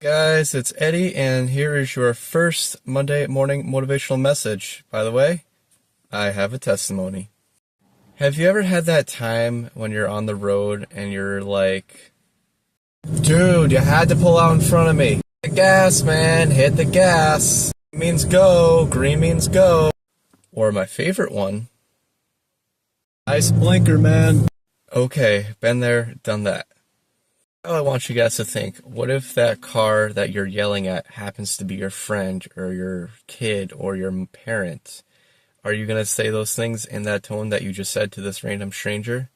Guys, it's Eddie, and here is your first Monday morning motivational message. By the way, I have a testimony. Have you ever had that time when you're on the road and you're like, dude, you had to pull out in front of me. Hit the gas, man, hit the gas. Green means go, green means go. Or my favorite one, nice blinker, man. Okay, been there, done that. I want you guys to think, what if that car that you're yelling at happens to be your friend or your kid or your parent? Are you going to say those things in that tone that you just said to this random stranger?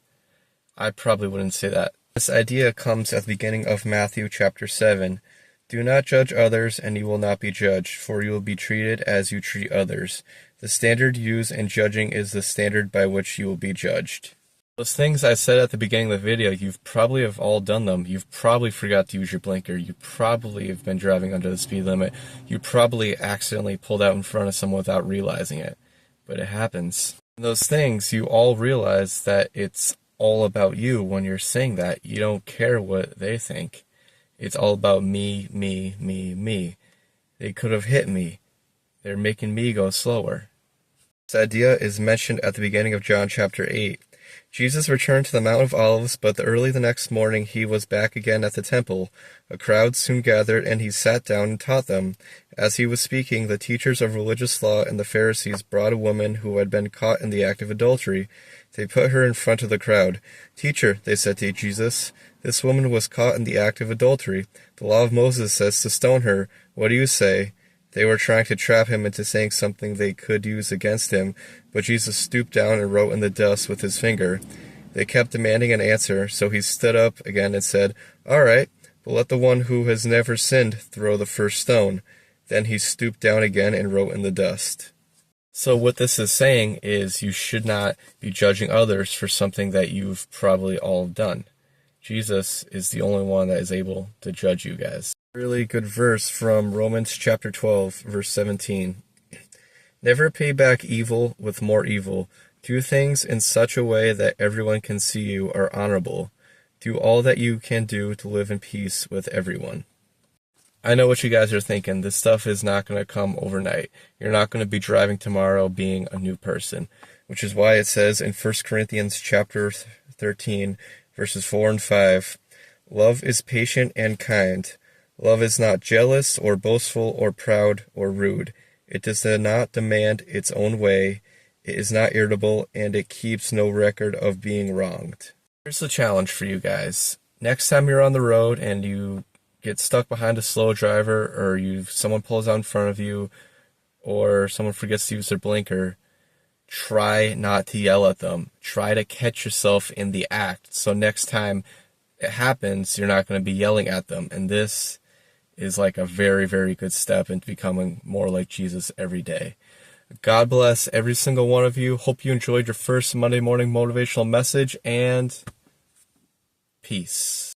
I probably wouldn't say that. This idea comes at the beginning of Matthew chapter 7. Do not judge others, and you will not be judged, for you will be treated as you treat others. The standard used in judging is the standard by which you will be judged. Those things I said at the beginning of the video, you've probably have all done them. You've probably forgot to use your blinker. You probably have been driving under the speed limit. You probably accidentally pulled out in front of someone without realizing it. But it happens. Those things, you all realize that it's all about you when you're saying that. You don't care what they think. It's all about me, me, me, me. They could have hit me. They're making me go slower. This idea is mentioned at the beginning of John chapter 8. Jesus returned to the Mount of Olives, but early the next morning he was back again at the temple. A crowd soon gathered, and he sat down and taught them. As he was speaking, the teachers of religious law and the Pharisees brought a woman who had been caught in the act of adultery. They put her in front of the crowd. Teacher, they said to Jesus, this woman was caught in the act of adultery. The law of Moses says to stone her. What do you say? They were trying to trap him into saying something they could use against him, but Jesus stooped down and wrote in the dust with his finger. They kept demanding an answer, so he stood up again and said, all right, but let the one who has never sinned throw the first stone. Then he stooped down again and wrote in the dust. So what this is saying is you should not be judging others for something that you've probably all done. Jesus is the only one that is able to judge you guys. Really good verse from Romans chapter 12, verse 17. Never pay back evil with more evil. Do things in such a way that everyone can see you are honorable. Do all that you can do to live in peace with everyone. I know what you guys are thinking. This stuff is not going to come overnight. You're not going to be driving tomorrow being a new person, which is why it says in 1 Corinthians chapter 13, verses 4 and 5, love is patient and kind. Love is not jealous or boastful or proud or rude. It does not demand its own way. It is not irritable, and it keeps no record of being wronged. Here's the challenge for you guys. Next time you're on the road and you get stuck behind a slow driver, or someone pulls out in front of you, or someone forgets to use their blinker, try not to yell at them. Try to catch yourself in the act. So next time it happens, you're not going to be yelling at them. And this is like a very, very good step into becoming more like Jesus every day. God bless every single one of you. Hope you enjoyed your first Monday morning motivational message, and peace.